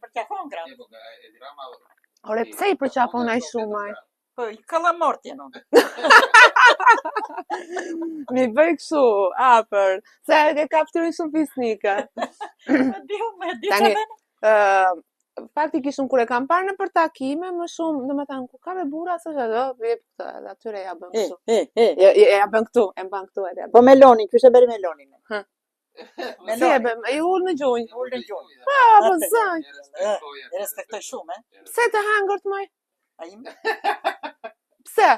Për t'ja hongrat. Ore, pse I përqafon ai shumë ai? Po, I kalamorti no. Mi bëj kështu, afër. Se e ka ftyrin shumë fisnika. Me di Tani, çfarë. faktikisht kur e kam parë në për takime, më shumë, domethënë ku ka me burra se do, vjen këtë, edhe atyre ja bën kështu. Ja bën këtu, e bën këtu edhe. Po melonin, kush e bëri melonin? Si e bën? I ul në gjunjë. Ul në gjunjë. Po zënj. E respektoj shumë, Pse të hangërt më? Ai Pse?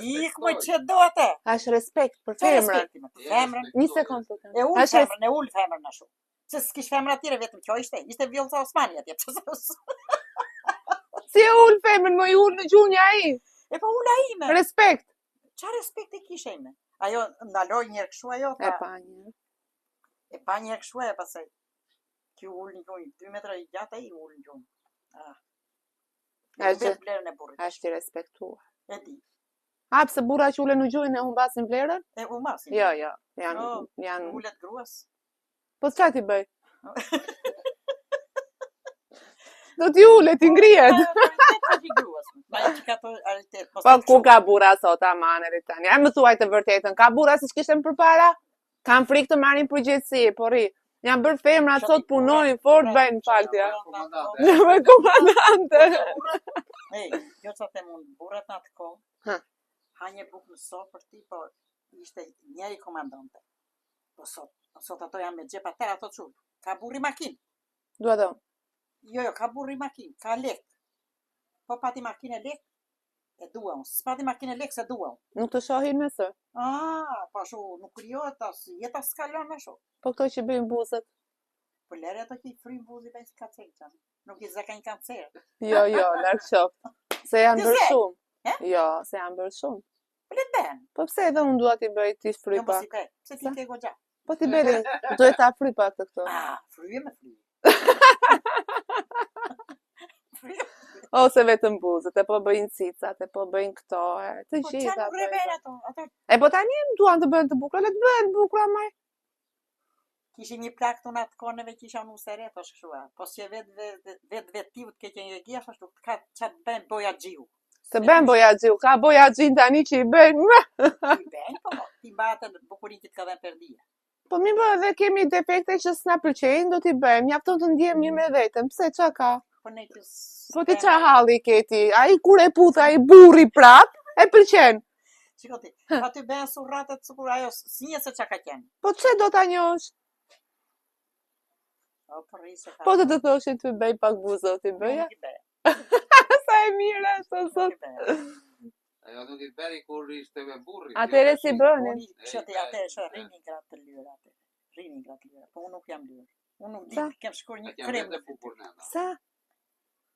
Ik më që do atë. Është respekt për femrën. Femrën. Një sekondë të E ul femrën ashtu. Se s'kish femrën atyre vetëm kjo ishte Vjollca Osmani atje. Si e ul femrën, më I ul në gjunjë ai? E po ul ai me. Respekt. Çfarë respekti kishe ime? Ajo ndaloi një herë kështu ajo. E pa një. E pa një herë kështu ajo pastaj. Ky ul në gjunjë, 2 metra I gjatë ai ul në gjunjë. Është vlerën e burrit. Është I respektuar. E di. Pse burra që ulen në gjunjë e humbasin vlerën? E humbasin. Jo, janë ulet gruas. Po çfarë ti bëj? Do t'i ulet, I ngrihet. Po ku ka burra sot aman edhe tani? Ja më thuaj të vërtetën, ka burra si ç'kishte më përpara? Kam frikë të marrin përgjegjësi, po rri. Janë bërë femra sot punojnë fort bëjnë faltja. Me komandante. Jo sa të mund burrat atë kohë. Ha një bukë në sofër ti, po ishte njëri komandante. Po sot ato janë me xhep atë ato çu. Ka burri makinë. Dua do. Jo, ka burri makinë, ka lek. Po pati makinë lek, e dua unë. S'pati makinë lek se dua unë. Nuk të shohin me së? Po ashtu, nuk krijohet as, jeta s'kalon ashtu. Po këto që bëjnë buzët? Po lere ato që I fryjnë buzë bëjnë si kancer. Nuk I zaka një kancer. Jo, larg qoft. Se janë bërë shumë. Jo, se janë bërë shumë. Po le të bëhen. Po pse edhe unë dua t'i bëj ti fryj pak? Jo, si bëj. Pse ti ke goxha? Po ti bëj, duhet ta fryj pak të këto. Fryje me fryje. Ose vetëm buzët, e po bëjnë cicat, e po bëjnë këto, të gjitha. Po çfarë ato? E po tani duan të bëhen të bukura, le të bëhen të bukura maj. Kishin një plak të atë koneve që isha në useret, është kështu. Po që vetë tivët ke që një gjesh, ashtu ka çat bën boja xhiu. Se bën boja xhiu, ka boja xhin tani që I bëjnë. I bën, po ti mbatën bukurinë që ka dhënë perdia. Po mi bë edhe kemi defekte që s'na pëlqejnë, do t'i bëjmë. Mjafton të ndihem mirë me veten. Pse ç'a ka? Po ti ç'a halli keti? Ai kur e put ai burri prap, e pëlqen. Shikoti, aty bën surratet sikur ajo sinje se ç'a ka qenë. Po pse do ta njohësh? Po të thoshin të bëj pak buzë, ti bëja? Sa e mirë është sot. Ajo nuk I bëri kur ishte me burrin. Atëre si bënin? Atëre rrini gratë të lyra atë. Rrini gratë të lyra, po unë nuk jam lyr. Unë nuk di, kem shkuar një krem. Sa?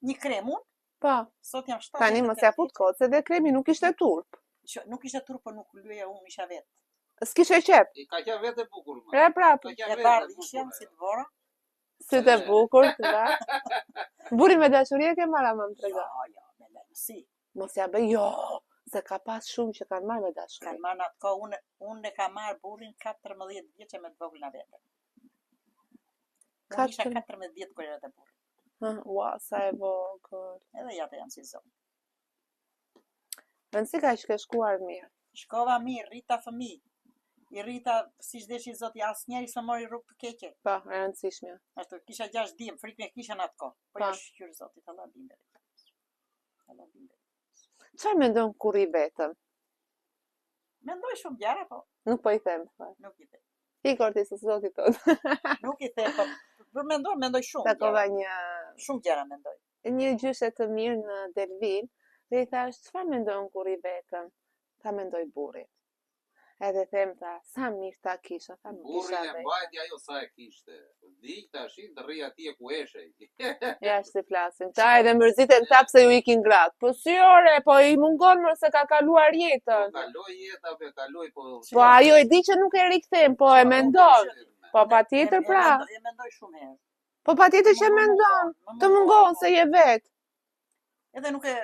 Një krem unë? Po. Sot jam 7. Tani mos ja fut kot se dhe kremi nuk ishte turp. Nuk ishte turp, po nuk lyeja unë isha vetë. S'kishe qep. I ka qenë vetë bukur. E prap. E bardh isha si të vora. Sytë e bukur, të bardh. Burri me dashuri e ke marrë më të trega. Jo, me lësi. Mos ja bëj, jo. Se ka pas shumë që kanë marrë me dashuri. Kanë marrë atë kohë, unë e ka marrë burrin 14 vjeçë me të vogël na vetë. Unë isha 14 vjetë kur era të burrit. Ua, sa e vogël. Edhe ja të jam si zonë. Rëndësi ka që ke shkuar mirë. Shkova mirë, rrita fëmijë. I rrita, si shdeshi zoti, asnjëri s'më mori rrugë të keqe. Po, e rëndësishme. Ashtu, kisha 6 dim, frikën e kisha në atë kohë. Po jo shqyrë zotit, Allah bimbe. Çfarë mendon kur I vetëm? Mendoj shumë gjëra, po. Nuk po I them. Nuk I them. I korti së zotit tot. Nuk I them, po mendoj shumë. Takova një... Shumë gjëra mendoj. Një gjyshe të mirë në Delvin, dhe I thash, çfarë mendon kur I vetëm? Ta mendoj burrit. Edhe them ta, sa mirë ta kisha, ta nuk kisha vetë. Burrin e mbajti ajo sa e kishte. Dik tash, ndrri atje ku eshe. Ja, si flasin. Ta edhe mërziten ta pse ju ikin gratë. Po si ore, po I mungon më se ka kaluar jetën. Kaloj jetave, po... Po ajo e di që nuk e rikthem, po e mendon. Po patjetër pra. E mendoj shumë herë. Po patjetër që mendon. Të mungon se je vetë. Edhe nuk e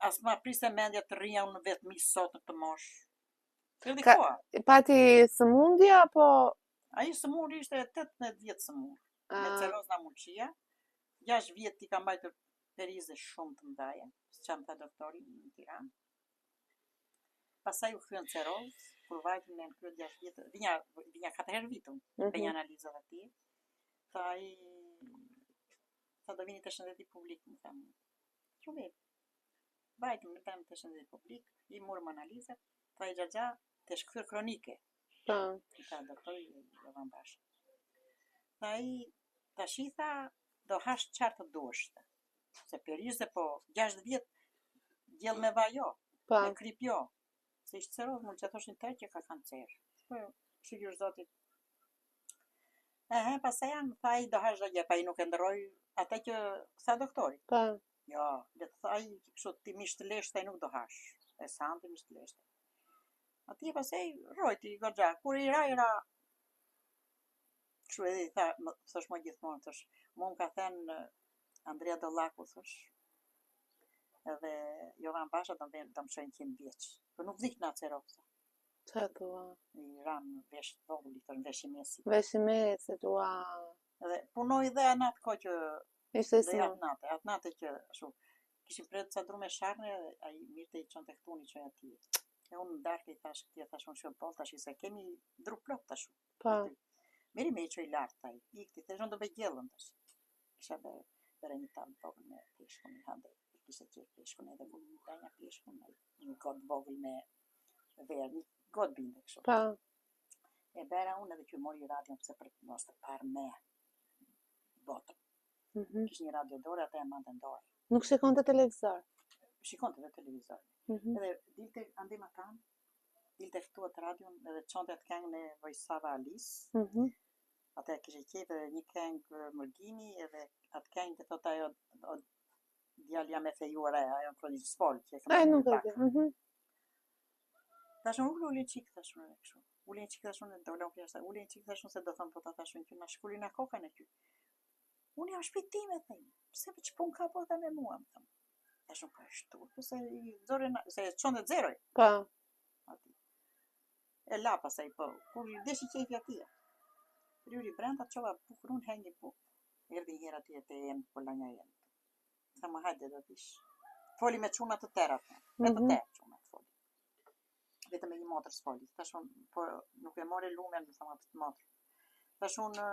as ma priste mendja të rria unë vetëm sot në të mosh. Pati sëmundja, apo... Ai sëmundja ishte 18 vjetë sëmundja. Me cerozna muqia, 6 vjet i ka mbajtur perize shumë të ndaja, që më tha doktori në Tiranë. Pastaj u kthyen Cerov, kur vajtën në kryet 6 vjet, vinja 4 herë vitun, për një analizë aty. Tha do vini të shëndeti publik, më thamë. Që mirë. Vajtëm në temë të shëndeti publik, i morëm analizat, tha i xhaxha të shkthyer kronike. Tha doktori Jovan Basha. Tha i tash i tha do hash qartë të duash. Se perize po 6 vjet gjell me vajo, me krip jo. Se ishtë Cerov, mund që thoshin tërë që ka kancer. Po, shikur zotit. Pastaj janë, tha i do hash dhe pa i nuk e ndërroj atë që tha doktori. Jo, le të tha i kështu ti misht të leshtë, nuk do hash. E santi misht të leshtë. Ati pastaj rojti goxha, kur i ra. Kështu edhe i tha, thosh më gjithmonë, thosh, mu më ka thënë Andrea Dollaku, thosh, edhe Jovan Basha do më shojnë 100 vjeç. Për nuk vdik nga Cerov. Qa thua? I ranë vesh të vogël, i thonë vesh i mesit. Vesh i mesit, ua. Edhe punoj dhe atë ko që... Ishte si atë nate që shu. Kishim pretë ca drume sharne, a i mirë të i qënë të këtuni që e ati. E unë në darkë i thash këtje, thash unë shumë pol, tash i se kemi dru plot tashu. Meri me i që i lartë taj, i këti, të shumë do be gjellën tash. Kisha bere një talë vogël me peshkun i hande. Kisha qërë peshkun edhe një peshkun, një god vogël me verë, një god binde kështu. E bera unë edhe që mori radion pëse për mos të parë me botëm. Kishë një radio dore, ata e mandë ndore. Nuk shikon të televizor? Shikon të televizor. Edhe dilte andima tanë, dilte këtu atë radion, edhe qonte atë këngë në Vojsava Alice. Ata e kishë qetë edhe një këngë Mërgini, edhe atë këngë të thot ajo djalja me fejuar ajo në kodisë spolë. Nuk e di. Tash unë ullin qikë, tash unë e këshu. Ullin qikë, tash unë e dolon kërë, ullin qikë, tash unë se do thonë po ta tash unë që ma shkullin a koka në ty. Unë jam shpitime, thejmë, pëse për që pun ka po ta me mua, më thëmë. Tash unë për shtu, pëse i dore, se qonë dhe zeroj. E la pasaj, po, kur i deshi qefi atia. Rjuri brenda, qova bukur, unë hengi buk. Erdi njëra atia të jenë, po la nja jenë. Sa më hajde do tish. Foli me quna të terat, me të terë quna të foli. Vetëm me një motër s'foli. Tash unë, po, nuk e more lumen, më thama të motër. Tash unë,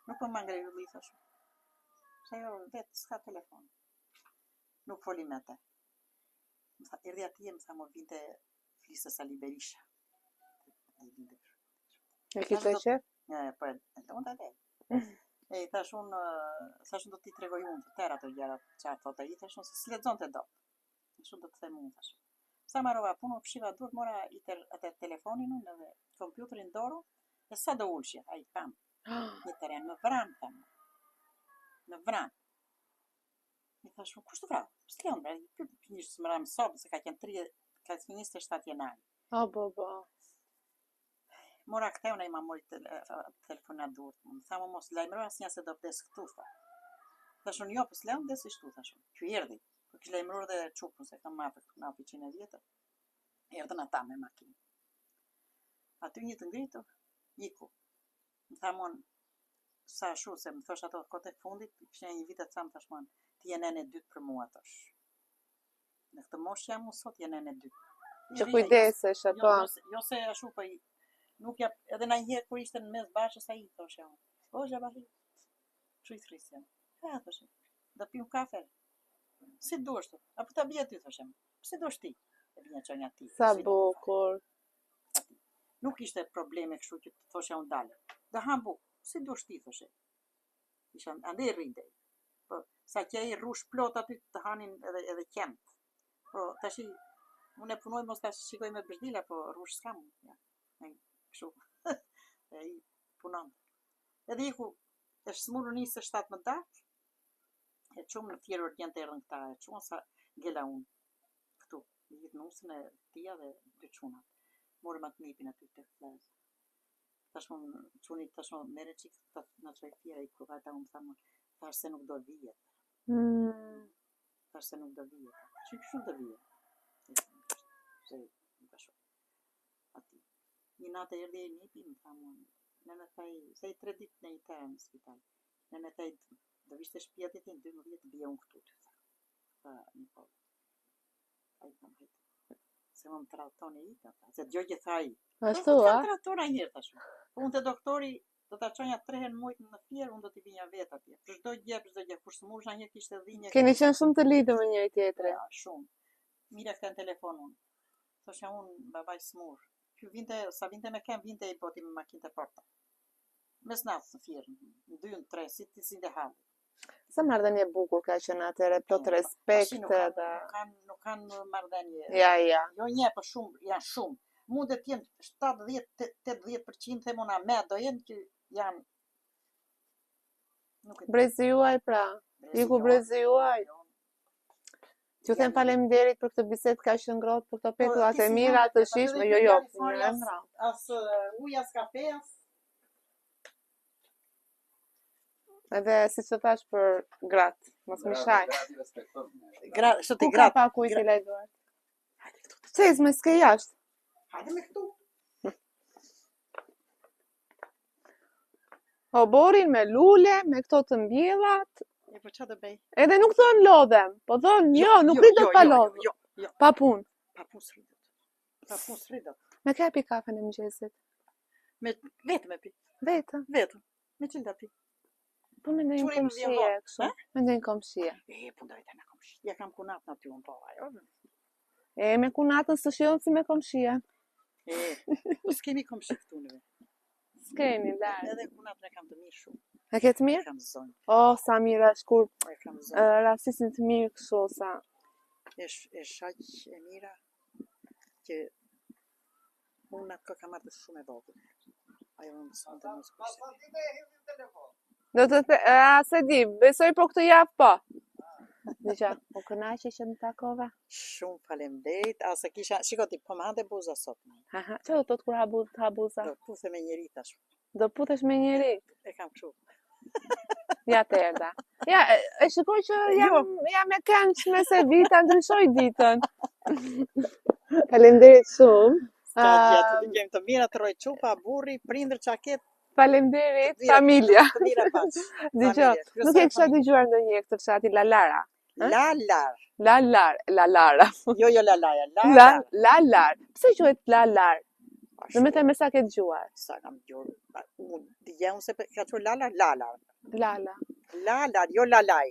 nuk po më ngrej u li, tash unë. Se jo, vetë, s'ka telefon. Nuk foli me te. Erdi atje, më thama, vinte flisës a Liberisha. E kishte qef? Po, unë të edhe. E i thash unë do t'i tregoj unë të tëra të gjera që a thot e i thash unë se s'ledzon të do. Shumë do të them unë thash. Sa marova punë, pëshiva dur, mora atë telefonin unë edhe kompjuterin dorë, e sa do ullshje, a i tham. Një teren, më vranë, thamë. Më vranë. I thash unë, kushtë vrau? S'leon, njështë më ramë sobë, se ka qenë 27 janari. Bo. Mora këte unë e ma mori telefonat dur. Më thamë mos lajmëro asë një se do vdes këtu, tha. Thash unë jo, pës leon vdes ishtu, thash unë. Që erdi. Po kështë lajmëror dhe qupën, se kam mafë këtu në oficine vjetër. Erdën ata me makinë. Aty një të ngritu, iku. Më thamë unë, sa shu, se më thosh ato kote fundit, kështë një vitet sa më thash unë, ti e nene dytë për mua, thash. Në këtë mosh jam unë sot, je nene dytë. Që kujdesesh, e po. Jo se ashu, po i nuk jap, edhe na njëherë kur ishte në mes bashkës ai thoshë unë. O xhabahi. Çu i thrisja. Ha thoshë. Do pim kafe. Si duash ti? Apo ta bie ty thoshë. Pse duash ti? E vinja çonja ti. Sa bukur. Nuk ishte probleme kështu që të thoshë unë dalë. Do ham buk. Si duash ti thoshë. Isha ande rrinte. Po sa që ai rrush plot aty të hanin edhe qemt. Po tash unë e punoj mos ta shikoj me bërdila, po rrush s'kam. Ja. Kështu. E i punon. Edhe iku, e shmuru 27 më datë, e qumë në tjerë ordjen të erën këta, e qumë sa gjela unë. Këtu, një gjithë nusën e tia dhe dy qunat. Morëm atë nipin aty të flezë. Tashmon, qunit tashmon, mere qikë të në qoj tjera, i kuvajta unë thamë, thash se nuk do vijet. Thash se nuk do vijet. Që kështu do vijet? Se nuk ashtu. Një natë erdi e nipi, më thamë unë, në në thaj, se i 3 ditë në i terë në spital, në në thaj, do vishte shtëpia ti 12 bie unë këtu. Pa, një po. Ai kam hit. Se më trahtoni i ata. Se dëgjoj që tha ai. Ashtu, a? Trahtora një herë tash. Unë te doktori do ta çonja 3 herë në muaj në Fier, unë do t'i vinja vet atje. Për çdo gjë, kur smursha një kishte dhimbje. Keni qenë shumë të lidhur me njëri tjetrin. Ja, shumë. Mira këtë në telefon unë. Thosha unë babaj smur. Ky vinte me kem, vinte i boti me makinë të porta. Mes natës në Fier, në 2 në 3, si dhe halë. Sa marrëdhënie bukur ka qenë atëre, plot respekt edhe. Nuk kanë marrëdhënie. Ja. Jo një, po shumë, janë shumë. Mund të jenë 70-80% them unë me do jenë që janë. Brezi juaj pra. Iku brezi juaj. Ju them faleminderit për këtë bisedë ka qenë ngrohtë për këto pekurat e mira të shishme. Jo. As uja as kafes. Edhe si që thash për gratë, mos më shaj. Shëti Ku ka gratë. pa kujt i lejduar? Qez me s'ke jashtë. Hajde me këtu. O borin me lule, me këto të mbjellat. E po çfarë do bëj? Edhe nuk thon lodhem, po thon jo, nuk rritet pa lodh. Jo. Pa punë. Pa punë s'rritet. Pa punë s'rritet. Me ka pi kafen e mëngjesit. Vetëm e pi. Vetëm. Me çfarë ta pi? Po me ndonjë komshie kështu. Me ndonjë komshie. Po ndajta në komshi. Ja kam kunat në ty unë po ajo. Me kunatën së shion si me komshia. S'kemi komshi këtu neve. S'keni, dar. Edhe kunatën e kam të mirë shumë. E ke të mirë? Kam zonjë. Oh, sa mirë është kur E kam zonjë. rastisin të mirë kështu sa. E shaq e mira që unë atë kam marrë shumë e vogël. Ajo më mëson të mos kurse. Do të se di, besoj po këtë javë po. Dëgja, u kënaqe që më takova? Shumë faleminderit. Asa kisha, shikoti, po më hante buza sot. Aha, që do të kur habuza? Do puthe me njëri tash. Do puthesh me njëri? E kam kështu. Ja të erda. Ja, e shikoj që jam e këndshme se vita ndryshoj ditën. Faleminderit shumë. Ka gjetë, të gjemë të mira të roj qupa, burri, prindër, qaket. Faleminderit, familja. Të mira pas. Dëgjoj, nuk e kisha dëgjuar ndonjë këtë fshati Lalara. Lalar. Lalara. Jo Lalaja, Lalar. Pse quhet Lalar? Do me me sa ke dëgjuar? Sa kam dëgjuar. Unë dija unë se ka thur Lalar. Lalar, jo Lalaj.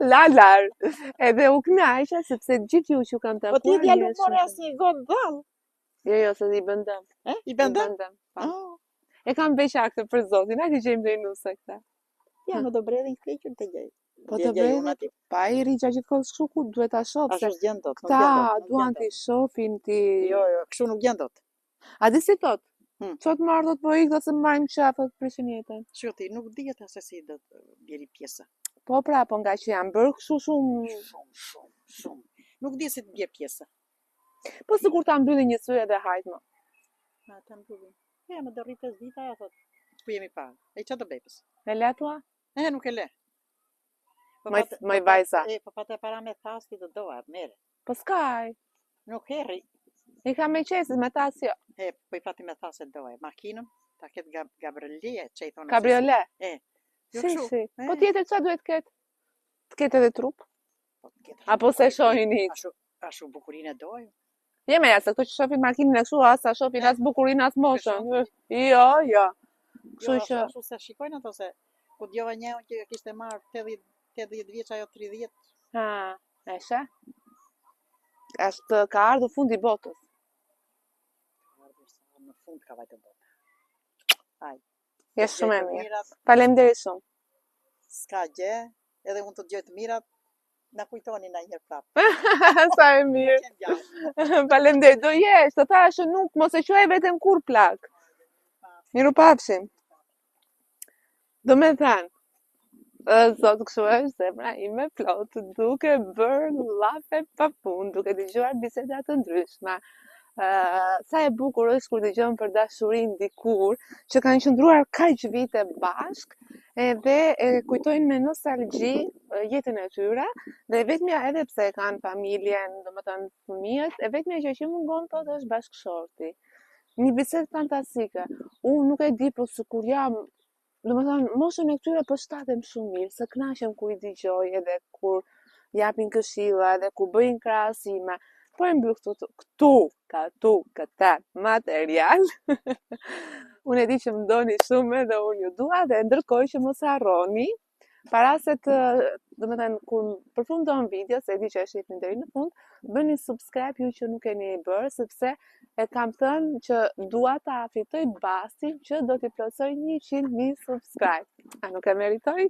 Lalar. Edhe u kënaqja sepse gjithë ju që kam takuar. Po ti djalu more asnjë god dall. Jo, se i bëndëm. I bëndëm? E kam veçar këtë për zotin, a ti gjejmë dhe i nuse këta. Ja, më do bredhin keqën të gjej. Po të bredhin, pa i rigja gjithë kohës kështu ku duhet ta shoh. Ashtu s'gjen dot. Këta duan t'i shohin ti. Jo, kështu nuk gjen dot. A di si thot? Çot marr do të po ik do të marrim qafët për shënjetën. Shoti, nuk dihet se si do të bjeri pjesa. Po pra, po nga që janë bërë kështu shumë. Nuk di si të bjerë pjesa. Po sikur ta mbylli një sy edhe hajt më. Ta mbylli. Ja, më do rri 5 dita, ja thot. Ku jemi pa? E çfarë do bëj? E le tua? Nuk e le. Moj vajza. Po patë para me thasti do doa, merre. Po s'kaj. Nuk herri. I ka me qesit me tas jo. Po i pati me thasë doa. Makinën, ta ketë gabriolet, që i thonë. Kabriolet? Si. Po tjetër çfarë duhet ketë? Të ketë edhe trup? Apo se shohin hiç? Ashtu bukurinë e dojë. Jeme ja, se këto që shofin makinën e kështu, asa shofin as bukurinë as moshën. Jo. Kështu që... Ashtu se shikojnë ato se, ku djova një që kishte marrë 80 vjeç ajo 30. Eshe? Ashtë ka ardhur fundi botës. Në fund ka vajtë botë. Jesh shumë e mirë. Faleminderit shumë. S'ka gjë, edhe unë të dëgjoj të mirat, na kujtoni na njërë prapë. Sa e mirë. Faleminderit. Do jesh, të thashë nuk, mos e quaj vetëm kur plak. Miru pafshim. Do me thënë, sot kështu është zemra ime plot, duke bërë llafe pa fund, duke dëgjuar biseda të ndryshme. Sa e bukur është kur dëgjon për dashurinë dikur që kanë qëndruar kaq vite bashk, edhe e kujtojnë me nostalgji jetën e tyre, dhe vetmja edhe pse kanë familjen, domethënë fëmijët, e vetmja që mungon thotë është bashkëshorti. Një bisedë fantastike. Unë nuk e di, po sikur jam domethënë moshën e këtyre po shtatem shumë mirë, se kënaqem kur I dëgjoj edhe kur japin këshilla edhe kur bëjnë krahasime. Po e mbyll këtë material. Unë e di që më doni shumë edhe unë ju dua dhe ndërkohë që mos harroni para se të, domethënë kur përfundon video, se e di që e shihni deri në fund, bëni subscribe ju që nuk keni bërë, sepse e kam thënë që dua ta fitoj Basin që do t'i plotësoj 100.000 subscribe. A nuk e meritoj?